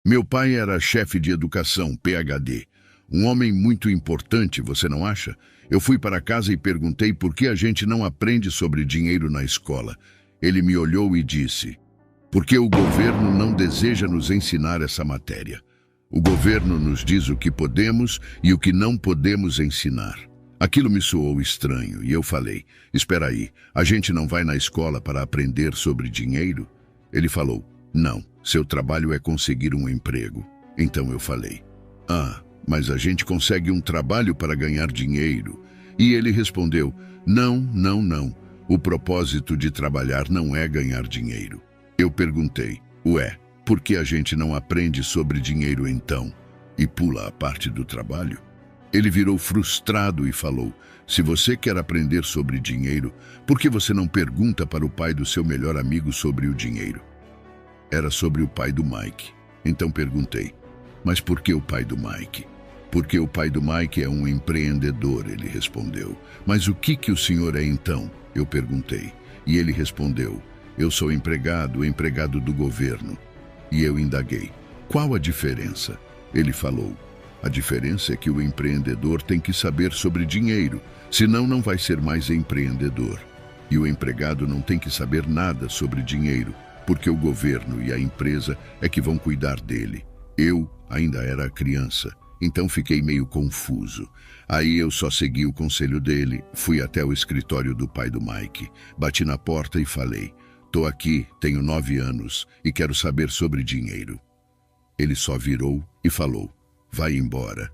Meu pai era chefe de educação, PhD. Um homem muito importante, você não acha? Eu fui para casa e perguntei por que a gente não aprende sobre dinheiro na escola. Ele me olhou e disse: porque o governo não deseja nos ensinar essa matéria. O governo nos diz o que podemos e o que não podemos ensinar. Aquilo me soou estranho e eu falei: espera aí, a gente não vai na escola para aprender sobre dinheiro? Ele falou: não, seu trabalho é conseguir um emprego. Então eu falei: mas a gente consegue um trabalho para ganhar dinheiro. E ele respondeu: não, não, não. O propósito de trabalhar não é ganhar dinheiro. Eu perguntei: ué, por que a gente não aprende sobre dinheiro então? E pula a parte do trabalho? Ele virou frustrado e falou: se você quer aprender sobre dinheiro, por que você não pergunta para o pai do seu melhor amigo sobre o dinheiro? Era sobre o pai do Mike. Então perguntei: mas por que o pai do Mike? Porque o pai do Mike é um empreendedor, ele respondeu. Mas o que o senhor é então? Eu perguntei. E ele respondeu: eu sou empregado do governo. E eu indaguei: qual a diferença? Ele falou: a diferença é que o empreendedor tem que saber sobre dinheiro, senão não vai ser mais empreendedor. E o empregado não tem que saber nada sobre dinheiro, porque o governo e a empresa é que vão cuidar dele. Eu ainda era criança, então fiquei meio confuso. Aí eu só segui o conselho dele, fui até o escritório do pai do Mike, bati na porta e falei: tô aqui, tenho 9 anos e quero saber sobre dinheiro. Ele só virou e falou: vai embora.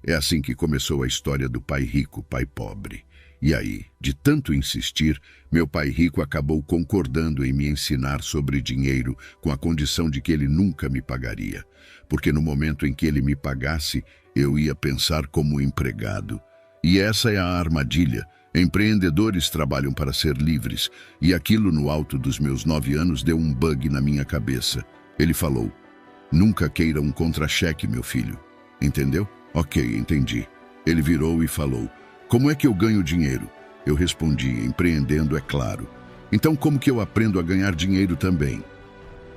É assim que começou a história do pai rico, pai pobre. E aí, de tanto insistir, meu pai rico acabou concordando em me ensinar sobre dinheiro com a condição de que ele nunca me pagaria. Porque no momento em que ele me pagasse, eu ia pensar como empregado. E essa é a armadilha. Empreendedores trabalham para ser livres. E aquilo no alto dos meus 9 anos deu um bug na minha cabeça. Ele falou: nunca queira um contra-cheque, meu filho. Entendeu? Ok, entendi. Ele virou e falou: como é que eu ganho dinheiro? Eu respondi: empreendendo, é claro. Então como que eu aprendo a ganhar dinheiro também?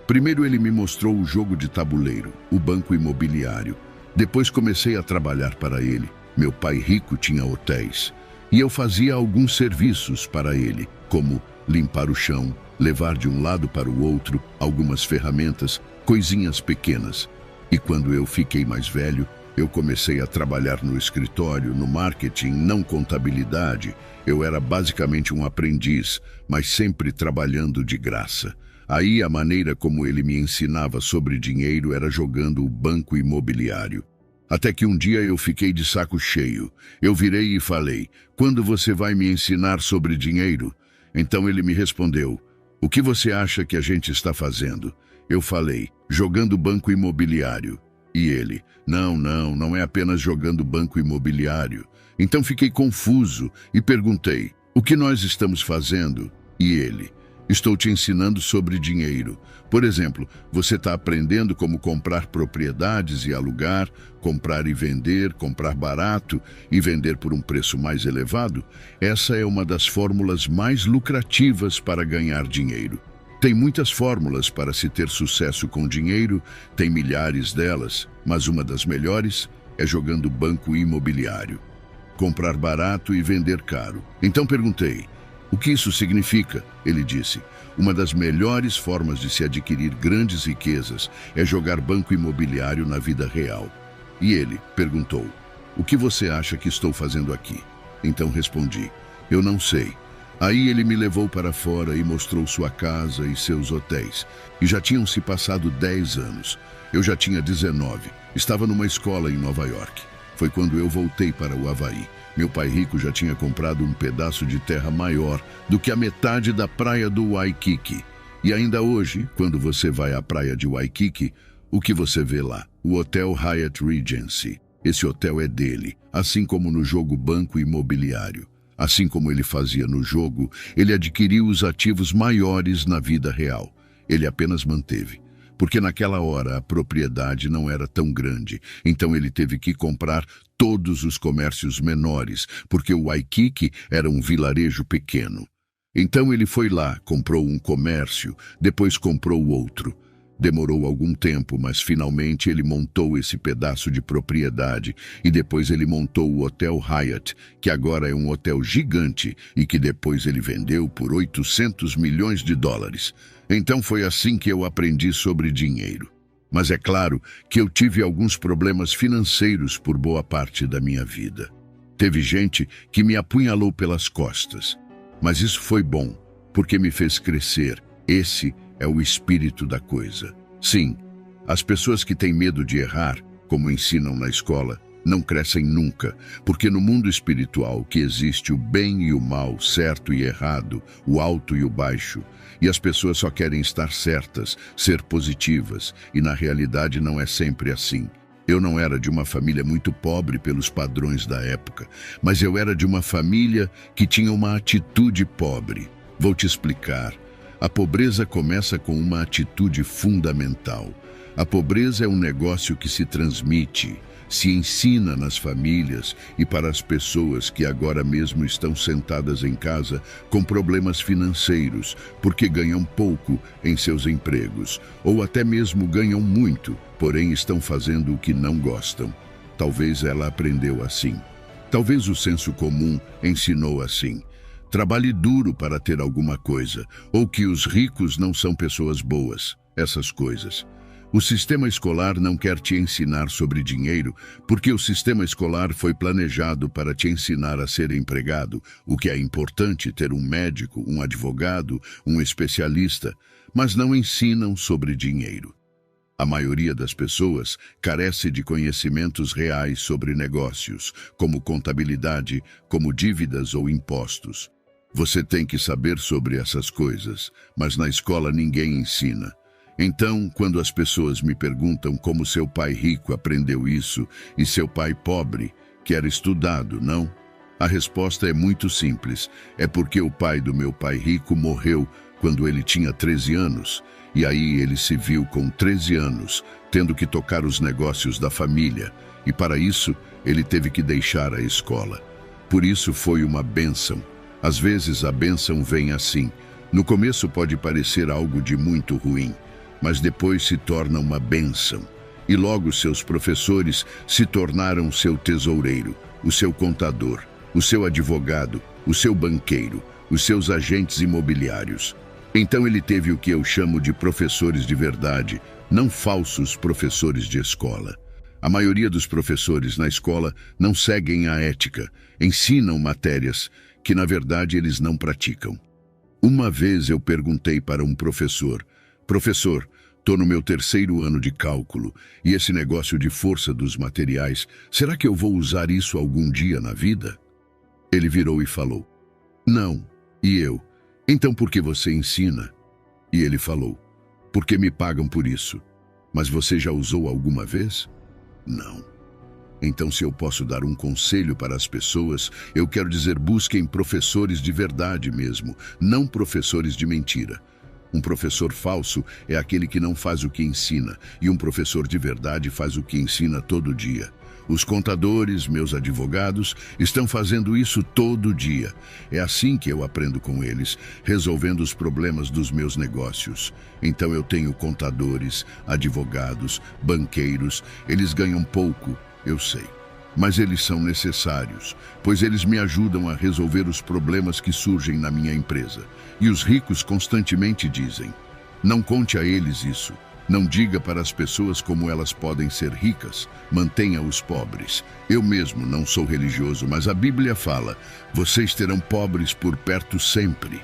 Primeiro ele me mostrou o jogo de tabuleiro, o banco imobiliário. Depois comecei a trabalhar para ele. Meu pai rico tinha hotéis. E eu fazia alguns serviços para ele, como limpar o chão, levar de um lado para o outro algumas ferramentas, coisinhas pequenas. E quando eu fiquei mais velho, eu comecei a trabalhar no escritório, no marketing, não contabilidade. Eu era basicamente um aprendiz, mas sempre trabalhando de graça. Aí a maneira como ele me ensinava sobre dinheiro era jogando o banco imobiliário. Até que um dia eu fiquei de saco cheio. Eu virei e falei: quando você vai me ensinar sobre dinheiro? Então ele me respondeu: o que você acha que a gente está fazendo? Eu falei: jogando banco imobiliário. E ele: não é apenas jogando banco imobiliário. Então fiquei confuso e perguntei: o que nós estamos fazendo? E ele: estou te ensinando sobre dinheiro. Por exemplo, você está aprendendo como comprar propriedades e alugar, comprar e vender, comprar barato e vender por um preço mais elevado? Essa é uma das fórmulas mais lucrativas para ganhar dinheiro. Tem muitas fórmulas para se ter sucesso com dinheiro, tem milhares delas, mas uma das melhores é jogando banco imobiliário. Comprar barato e vender caro. Então perguntei: o que isso significa? Ele disse: uma das melhores formas de se adquirir grandes riquezas é jogar banco imobiliário na vida real. E ele perguntou: o que você acha que estou fazendo aqui? Então respondi: eu não sei. Aí ele me levou para fora e mostrou sua casa e seus hotéis. E já tinham se passado 10 anos. Eu já tinha 19. Estava numa escola em Nova York. Foi quando eu voltei para o Havaí. Meu pai rico já tinha comprado um pedaço de terra maior do que a metade da praia do Waikiki. E ainda hoje, quando você vai à praia de Waikiki, o que você vê lá? O Hotel Hyatt Regency. Esse hotel é dele, assim como no jogo Banco Imobiliário. Assim como ele fazia no jogo, ele adquiriu os ativos maiores na vida real. Ele apenas manteve, porque naquela hora a propriedade não era tão grande, então ele teve que comprar todos os comércios menores, porque o Waikiki era um vilarejo pequeno. Então ele foi lá, comprou um comércio, depois comprou outro. Demorou algum tempo, mas finalmente ele montou esse pedaço de propriedade e depois ele montou o Hotel Hyatt, que agora é um hotel gigante e que depois ele vendeu por 800 milhões de dólares. Então foi assim que eu aprendi sobre dinheiro. Mas é claro que eu tive alguns problemas financeiros por boa parte da minha vida. Teve gente que me apunhalou pelas costas, mas isso foi bom, porque me fez crescer. Esse é o espírito da coisa. Sim, as pessoas que têm medo de errar, como ensinam na escola, não crescem nunca, porque no mundo espiritual que existe o bem e o mal, certo e errado, o alto e o baixo, e as pessoas só querem estar certas, ser positivas, e na realidade não é sempre assim. Eu não era de uma família muito pobre pelos padrões da época, mas eu era de uma família que tinha uma atitude pobre. Vou te explicar. A pobreza começa com uma atitude fundamental. A pobreza é um negócio que se transmite, se ensina nas famílias e para as pessoas que agora mesmo estão sentadas em casa com problemas financeiros, porque ganham pouco em seus empregos, ou até mesmo ganham muito, porém estão fazendo o que não gostam. Talvez ela aprendeu assim. Talvez o senso comum ensinou assim. Trabalhe duro para ter alguma coisa, ou que os ricos não são pessoas boas, essas coisas. O sistema escolar não quer te ensinar sobre dinheiro, porque o sistema escolar foi planejado para te ensinar a ser empregado, o que é importante ter um médico, um advogado, um especialista, mas não ensinam sobre dinheiro. A maioria das pessoas carece de conhecimentos reais sobre negócios, como contabilidade, como dívidas ou impostos. Você tem que saber sobre essas coisas, mas na escola ninguém ensina. Então, quando as pessoas me perguntam como seu pai rico aprendeu isso e seu pai pobre, que era estudado, não? A resposta é muito simples. É porque o pai do meu pai rico morreu quando ele tinha 13 anos, e aí ele se viu com 13 anos, tendo que tocar os negócios da família, e para isso ele teve que deixar a escola. Por isso foi uma bênção. Às vezes a bênção vem assim. No começo pode parecer algo de muito ruim, mas depois se torna uma bênção. E logo seus professores se tornaram seu tesoureiro, o seu contador, o seu advogado, o seu banqueiro, os seus agentes imobiliários. Então ele teve o que eu chamo de professores de verdade, não falsos professores de escola. A maioria dos professores na escola não seguem a ética, ensinam matérias que na verdade eles não praticam. Uma vez eu perguntei para um professor: professor, estou no meu 3º ano de cálculo e esse negócio de força dos materiais, será que eu vou usar isso algum dia na vida? Ele virou e falou: não. E eu: então por que você ensina? E ele falou: porque me pagam por isso. Mas você já usou alguma vez? Não. Então, se eu posso dar um conselho para as pessoas, eu quero dizer: busquem professores de verdade mesmo, não professores de mentira. Um professor falso é aquele que não faz o que ensina, e um professor de verdade faz o que ensina todo dia. Os contadores, meus advogados, estão fazendo isso todo dia. É assim que eu aprendo com eles, resolvendo os problemas dos meus negócios. Então eu tenho contadores, advogados, banqueiros, eles ganham pouco, eu sei. Mas eles são necessários, pois eles me ajudam a resolver os problemas que surgem na minha empresa. E os ricos constantemente dizem: não conte a eles isso. Não diga para as pessoas como elas podem ser ricas. Mantenha os pobres. Eu mesmo não sou religioso, mas a Bíblia fala: vocês terão pobres por perto sempre.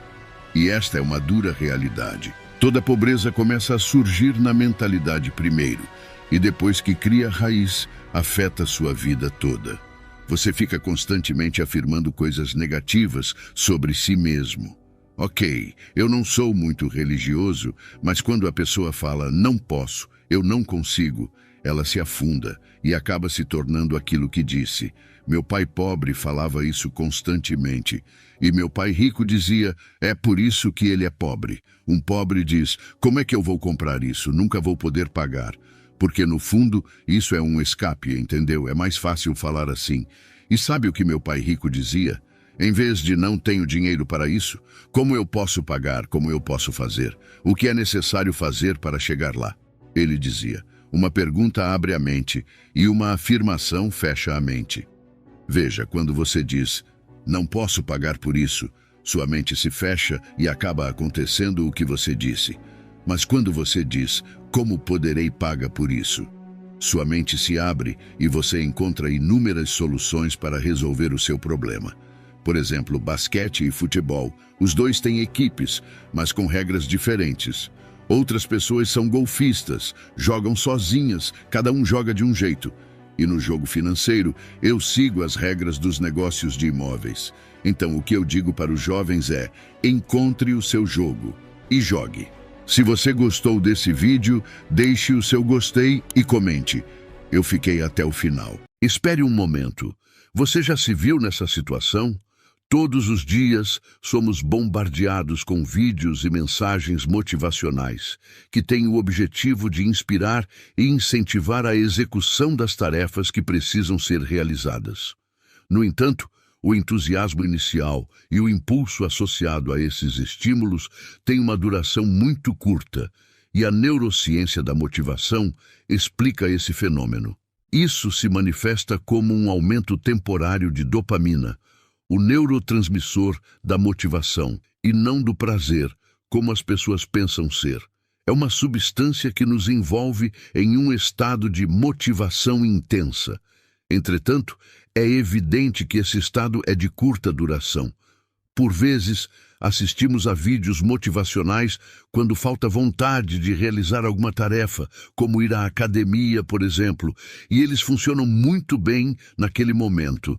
E esta é uma dura realidade. Toda pobreza começa a surgir na mentalidade primeiro, e depois que cria raiz, afeta sua vida toda. Você fica constantemente afirmando coisas negativas sobre si mesmo. Ok, eu não sou muito religioso, mas quando a pessoa fala não posso, eu não consigo, ela se afunda e acaba se tornando aquilo que disse. Meu pai pobre falava isso constantemente, e meu pai rico dizia: é por isso que ele é pobre. Um pobre diz: como é que eu vou comprar isso? Nunca vou poder pagar. Porque no fundo, isso é um escape, entendeu? É mais fácil falar assim. E sabe o que meu pai rico dizia? Em vez de não tenho dinheiro para isso, como eu posso pagar, como eu posso fazer? O que é necessário fazer para chegar lá? ele dizia. Uma pergunta abre a mente e uma afirmação fecha a mente. Veja, quando você diz, não posso pagar por isso, sua mente se fecha e acaba acontecendo o que você disse. Mas quando você diz, como poderei pagar por isso? Sua mente se abre e você encontra inúmeras soluções para resolver o seu problema. Por exemplo, basquete e futebol. Os dois têm equipes, mas com regras diferentes. Outras pessoas são golfistas, jogam sozinhas, cada um joga de um jeito. E no jogo financeiro, eu sigo as regras dos negócios de imóveis. Então, o que eu digo para os jovens é, encontre o seu jogo e jogue. Se você gostou desse vídeo, deixe o seu gostei e comente. Eu fiquei até o final. Espere um momento. Você já se viu nessa situação? Todos os dias somos bombardeados com vídeos e mensagens motivacionais que têm o objetivo de inspirar e incentivar a execução das tarefas que precisam ser realizadas. No entanto, o entusiasmo inicial e o impulso associado a esses estímulos têm uma duração muito curta, e a neurociência da motivação explica esse fenômeno. Isso se manifesta como um aumento temporário de dopamina, o neurotransmissor da motivação, e não do prazer, como as pessoas pensam ser. É uma substância que nos envolve em um estado de motivação intensa. Entretanto, é evidente que esse estado é de curta duração. Por vezes, assistimos a vídeos motivacionais quando falta vontade de realizar alguma tarefa, como ir à academia, por exemplo, e eles funcionam muito bem naquele momento.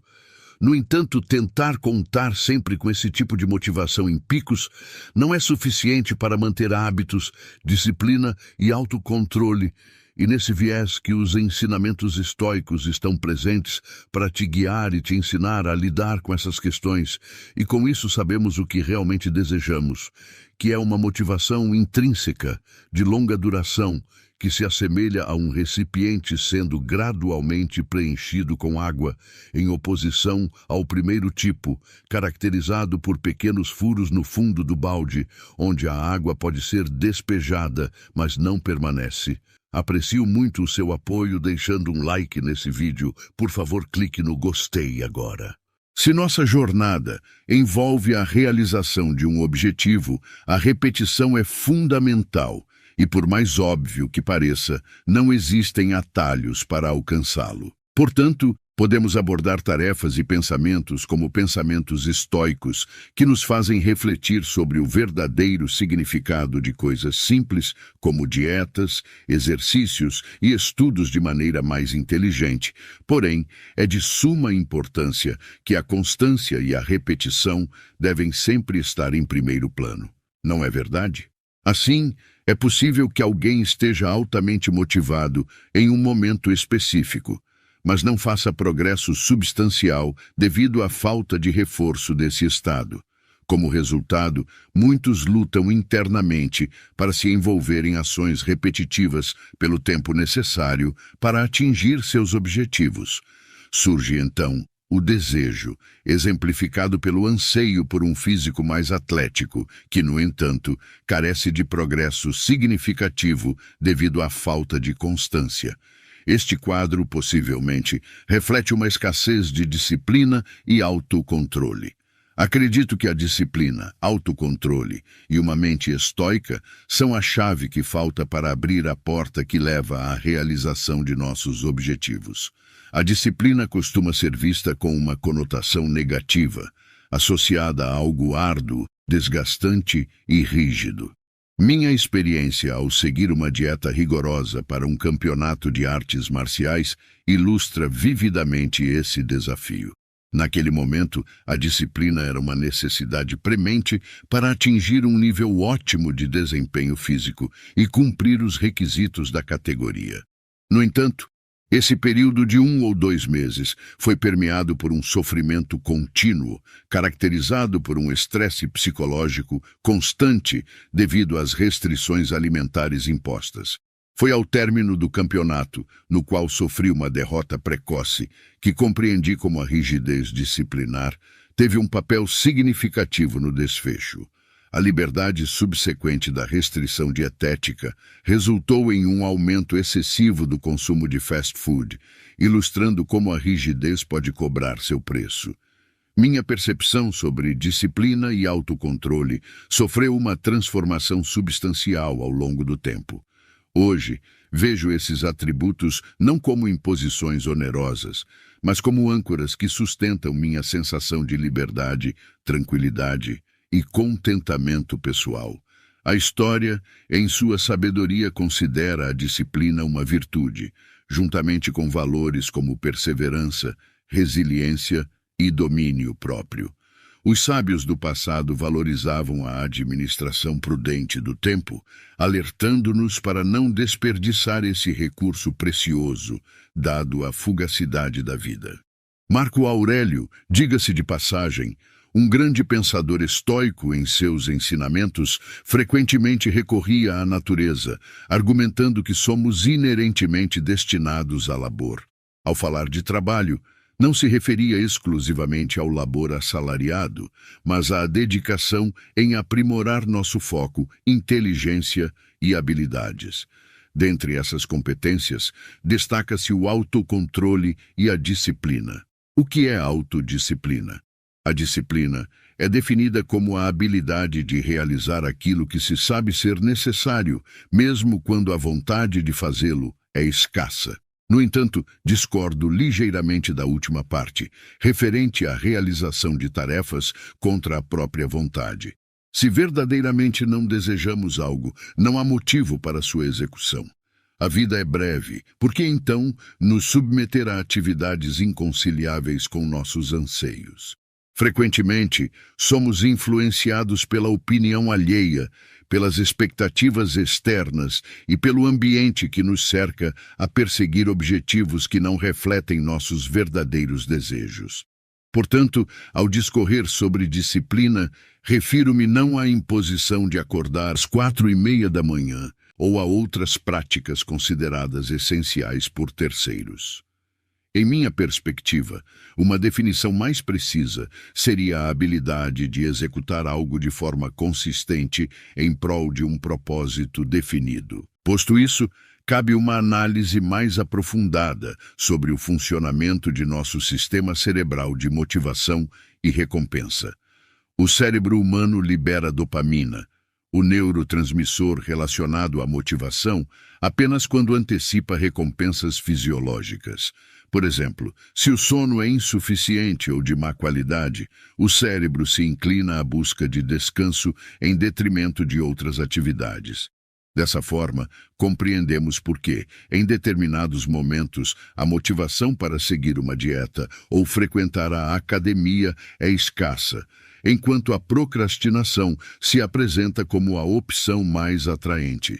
No entanto, tentar contar sempre com esse tipo de motivação em picos não é suficiente para manter hábitos, disciplina e autocontrole, e nesse viés que os ensinamentos estoicos estão presentes para te guiar e te ensinar a lidar com essas questões, e com isso sabemos o que realmente desejamos, que é uma motivação intrínseca, de longa duração, que se assemelha a um recipiente sendo gradualmente preenchido com água, em oposição ao primeiro tipo, caracterizado por pequenos furos no fundo do balde, onde a água pode ser despejada, mas não permanece. Aprecio muito o seu apoio deixando um like nesse vídeo. Por favor, clique no gostei agora. Se nossa jornada envolve a realização de um objetivo, a repetição é fundamental. E por mais óbvio que pareça, não existem atalhos para alcançá-lo. Portanto, podemos abordar tarefas e pensamentos como pensamentos estoicos, que nos fazem refletir sobre o verdadeiro significado de coisas simples, como dietas, exercícios e estudos de maneira mais inteligente. Porém, é de suma importância que a constância e a repetição devem sempre estar em primeiro plano. Não é verdade? Assim, é possível que alguém esteja altamente motivado em um momento específico, mas não faça progresso substancial devido à falta de reforço desse estado. Como resultado, muitos lutam internamente para se envolver em ações repetitivas pelo tempo necessário para atingir seus objetivos. Surge, então, o desejo, exemplificado pelo anseio por um físico mais atlético, que, no entanto, carece de progresso significativo devido à falta de constância. Este quadro, possivelmente, reflete uma escassez de disciplina e autocontrole. Acredito que a disciplina, autocontrole e uma mente estoica são a chave que falta para abrir a porta que leva à realização de nossos objetivos. A disciplina costuma ser vista com uma conotação negativa, associada a algo árduo, desgastante e rígido. Minha experiência ao seguir uma dieta rigorosa para um campeonato de artes marciais ilustra vividamente esse desafio. Naquele momento, a disciplina era uma necessidade premente para atingir um nível ótimo de desempenho físico e cumprir os requisitos da categoria. No entanto, esse período de 1 ou 2 meses foi permeado por um sofrimento contínuo, caracterizado por um estresse psicológico constante devido às restrições alimentares impostas. Foi ao término do campeonato, no qual sofri uma derrota precoce, que compreendi como a rigidez disciplinar teve um papel significativo no desfecho. A liberdade subsequente da restrição dietética resultou em um aumento excessivo do consumo de fast food, ilustrando como a rigidez pode cobrar seu preço. Minha percepção sobre disciplina e autocontrole sofreu uma transformação substancial ao longo do tempo. Hoje, vejo esses atributos não como imposições onerosas, mas como âncoras que sustentam minha sensação de liberdade, tranquilidade e contentamento pessoal. A história, em sua sabedoria, considera a disciplina uma virtude, juntamente com valores como perseverança, resiliência e domínio próprio. Os sábios do passado valorizavam a administração prudente do tempo, alertando-nos para não desperdiçar esse recurso precioso, dado a fugacidade da vida. Marco Aurélio, diga-se de passagem, um grande pensador estoico em seus ensinamentos, frequentemente recorria à natureza, argumentando que somos inerentemente destinados à labor. Ao falar de trabalho, não se referia exclusivamente ao labor assalariado, mas à dedicação em aprimorar nosso foco, inteligência e habilidades. Dentre essas competências, destaca-se o autocontrole e a disciplina. O que é autodisciplina? A disciplina é definida como a habilidade de realizar aquilo que se sabe ser necessário, mesmo quando a vontade de fazê-lo é escassa. No entanto, discordo ligeiramente da última parte, referente à realização de tarefas contra a própria vontade. Se verdadeiramente não desejamos algo, não há motivo para sua execução. A vida é breve, por que então nos submeter a atividades inconciliáveis com nossos anseios? Frequentemente, somos influenciados pela opinião alheia, pelas expectativas externas e pelo ambiente que nos cerca a perseguir objetivos que não refletem nossos verdadeiros desejos. Portanto, ao discorrer sobre disciplina, refiro-me não à imposição de acordar às 4:30 da manhã ou a outras práticas consideradas essenciais por terceiros. Em minha perspectiva, uma definição mais precisa seria a habilidade de executar algo de forma consistente em prol de um propósito definido. Posto isso, cabe uma análise mais aprofundada sobre o funcionamento de nosso sistema cerebral de motivação e recompensa. O cérebro humano libera dopamina, o neurotransmissor relacionado à motivação, apenas quando antecipa recompensas fisiológicas. Por exemplo, se o sono é insuficiente ou de má qualidade, o cérebro se inclina à busca de descanso em detrimento de outras atividades. Dessa forma, compreendemos por que, em determinados momentos, a motivação para seguir uma dieta ou frequentar a academia é escassa, enquanto a procrastinação se apresenta como a opção mais atraente.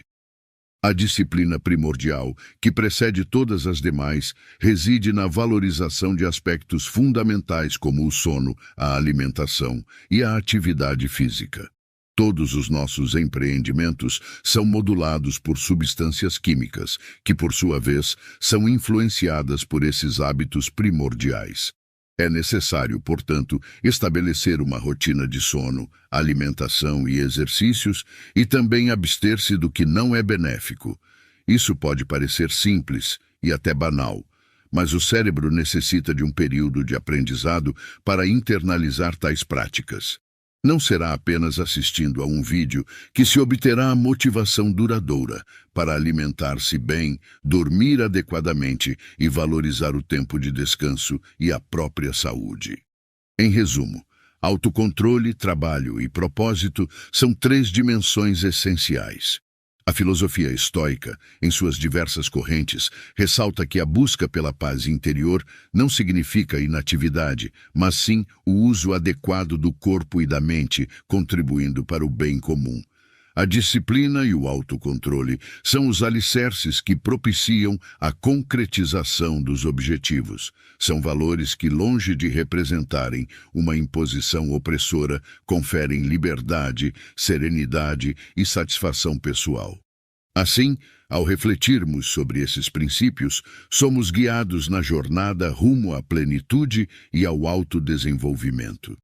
A disciplina primordial, que precede todas as demais, reside na valorização de aspectos fundamentais como o sono, a alimentação e a atividade física. Todos os nossos empreendimentos são modulados por substâncias químicas, que, por sua vez, são influenciadas por esses hábitos primordiais. É necessário, portanto, estabelecer uma rotina de sono, alimentação e exercícios e também abster-se do que não é benéfico. Isso pode parecer simples e até banal, mas o cérebro necessita de um período de aprendizado para internalizar tais práticas. Não será apenas assistindo a um vídeo que se obterá a motivação duradoura para alimentar-se bem, dormir adequadamente e valorizar o tempo de descanso e a própria saúde. Em resumo, autocontrole, trabalho e propósito são 3 dimensões essenciais. A filosofia estoica, em suas diversas correntes, ressalta que a busca pela paz interior não significa inatividade, mas sim o uso adequado do corpo e da mente, contribuindo para o bem comum. A disciplina e o autocontrole são os alicerces que propiciam a concretização dos objetivos. São valores que, longe de representarem uma imposição opressora, conferem liberdade, serenidade e satisfação pessoal. Assim, ao refletirmos sobre esses princípios, somos guiados na jornada rumo à plenitude e ao autodesenvolvimento.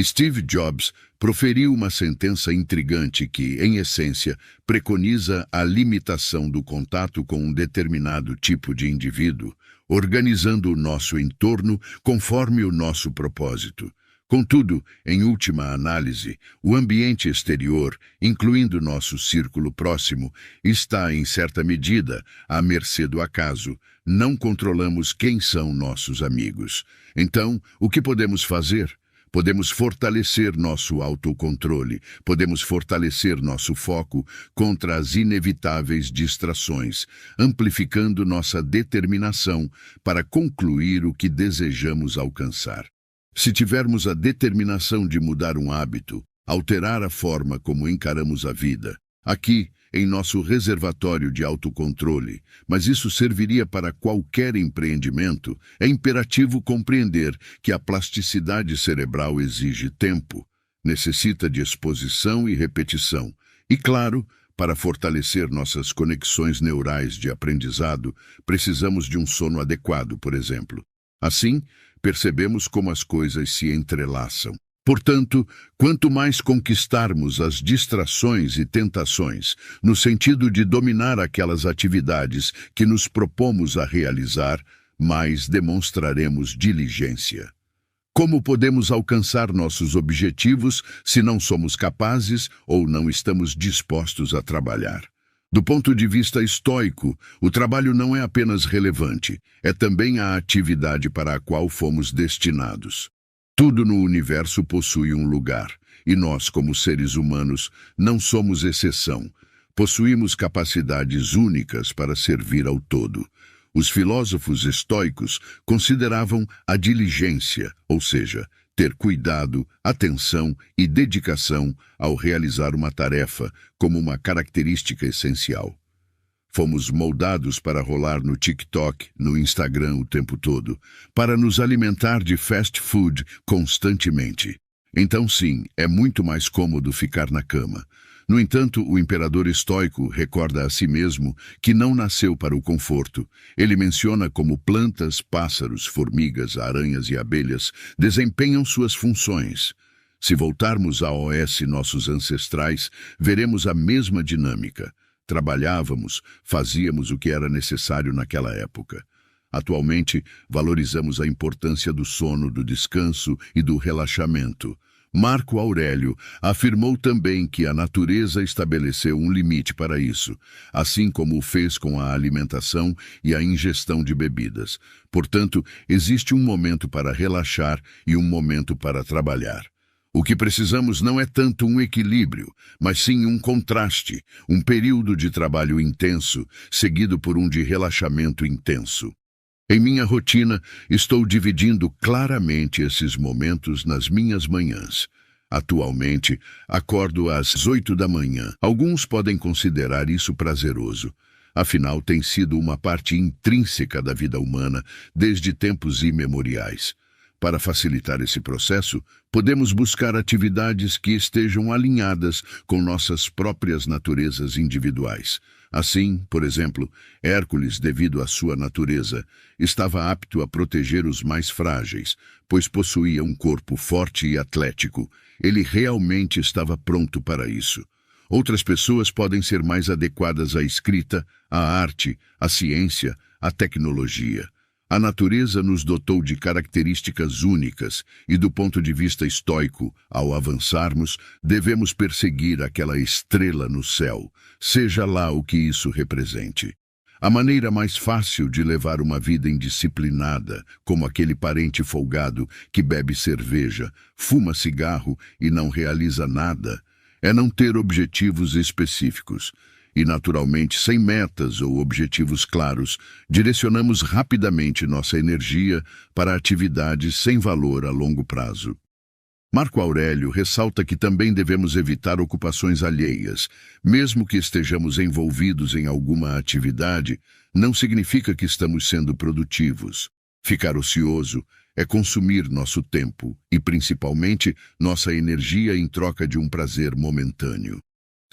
Steve Jobs proferiu uma sentença intrigante que, em essência, preconiza a limitação do contato com um determinado tipo de indivíduo, organizando o nosso entorno conforme o nosso propósito. Contudo, em última análise, o ambiente exterior, incluindo nosso círculo próximo, está, em certa medida, à mercê do acaso. Não controlamos quem são nossos amigos. Então, o que podemos fazer? Podemos fortalecer nosso autocontrole, podemos fortalecer nosso foco contra as inevitáveis distrações, amplificando nossa determinação para concluir o que desejamos alcançar. Se tivermos a determinação de mudar um hábito, alterar a forma como encaramos a vida, aqui, em nosso reservatório de autocontrole, mas isso serviria para qualquer empreendimento, é imperativo compreender que a plasticidade cerebral exige tempo, necessita de exposição e repetição. E, claro, para fortalecer nossas conexões neurais de aprendizado, precisamos de um sono adequado, por exemplo. Assim, percebemos como as coisas se entrelaçam. Portanto, quanto mais conquistarmos as distrações e tentações, no sentido de dominar aquelas atividades que nos propomos a realizar, mais demonstraremos diligência. Como podemos alcançar nossos objetivos se não somos capazes ou não estamos dispostos a trabalhar? Do ponto de vista estoico, o trabalho não é apenas relevante, é também a atividade para a qual fomos destinados. Tudo no universo possui um lugar, e nós, como seres humanos, não somos exceção. Possuímos capacidades únicas para servir ao todo. Os filósofos estoicos consideravam a diligência, ou seja, ter cuidado, atenção e dedicação ao realizar uma tarefa, como uma característica essencial. Fomos moldados para rolar no TikTok, no Instagram o tempo todo, para nos alimentar de fast food constantemente. Então sim, é muito mais cômodo ficar na cama. No entanto, o imperador estoico recorda a si mesmo que não nasceu para o conforto. Ele menciona como plantas, pássaros, formigas, aranhas e abelhas desempenham suas funções. Se voltarmos a OS nossos ancestrais, veremos a mesma dinâmica. Trabalhávamos, fazíamos o que era necessário naquela época. Atualmente, valorizamos a importância do sono, do descanso e do relaxamento. Marco Aurélio afirmou também que a natureza estabeleceu um limite para isso, assim como o fez com a alimentação e a ingestão de bebidas. Portanto, existe um momento para relaxar e um momento para trabalhar. O que precisamos não é tanto um equilíbrio, mas sim um contraste, um período de trabalho intenso, seguido por um de relaxamento intenso. Em minha rotina, estou dividindo claramente esses momentos nas minhas manhãs. Atualmente, acordo às 8 da manhã. Alguns podem considerar isso prazeroso. Afinal, tem sido uma parte intrínseca da vida humana desde tempos imemoriais. Para facilitar esse processo, podemos buscar atividades que estejam alinhadas com nossas próprias naturezas individuais. Assim, por exemplo, Hércules, devido à sua natureza, estava apto a proteger os mais frágeis, pois possuía um corpo forte e atlético. Ele realmente estava pronto para isso. Outras pessoas podem ser mais adequadas à escrita, à arte, à ciência, à tecnologia. A natureza nos dotou de características únicas e, do ponto de vista estoico, ao avançarmos, devemos perseguir aquela estrela no céu, seja lá o que isso represente. A maneira mais fácil de levar uma vida indisciplinada, como aquele parente folgado que bebe cerveja, fuma cigarro e não realiza nada, é não ter objetivos específicos. E, naturalmente, sem metas ou objetivos claros, direcionamos rapidamente nossa energia para atividades sem valor a longo prazo. Marco Aurélio ressalta que também devemos evitar ocupações alheias. Mesmo que estejamos envolvidos em alguma atividade, não significa que estamos sendo produtivos. Ficar ocioso é consumir nosso tempo e, principalmente, nossa energia em troca de um prazer momentâneo.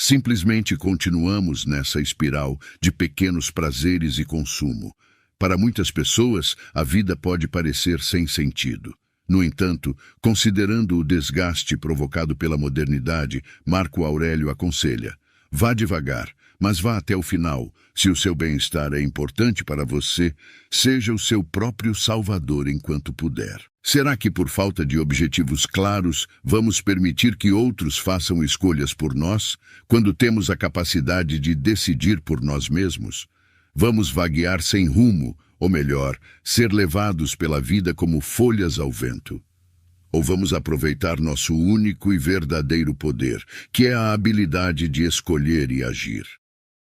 Simplesmente continuamos nessa espiral de pequenos prazeres e consumo. Para muitas pessoas, a vida pode parecer sem sentido. No entanto, considerando o desgaste provocado pela modernidade, Marco Aurélio aconselha: vá devagar, mas vá até o final. Se o seu bem-estar é importante para você, seja o seu próprio salvador enquanto puder. Será que por falta de objetivos claros, vamos permitir que outros façam escolhas por nós, quando temos a capacidade de decidir por nós mesmos? Vamos vaguear sem rumo, ou melhor, ser levados pela vida como folhas ao vento? Ou vamos aproveitar nosso único e verdadeiro poder, que é a habilidade de escolher e agir?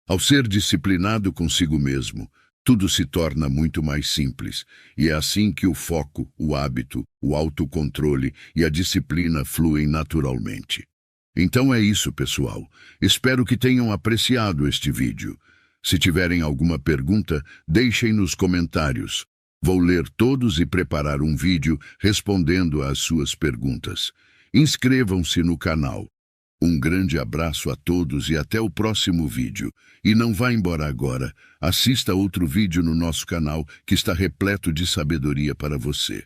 Ao ser disciplinado consigo mesmo, tudo se torna muito mais simples, e é assim que o foco, o hábito, o autocontrole e a disciplina fluem naturalmente. Então é isso, pessoal. Espero que tenham apreciado este vídeo. Se tiverem alguma pergunta, deixem nos comentários. Vou ler todos e preparar um vídeo respondendo às suas perguntas. Inscrevam-se no canal. Um grande abraço a todos e até o próximo vídeo. E não vá embora agora. Assista outro vídeo no nosso canal que está repleto de sabedoria para você.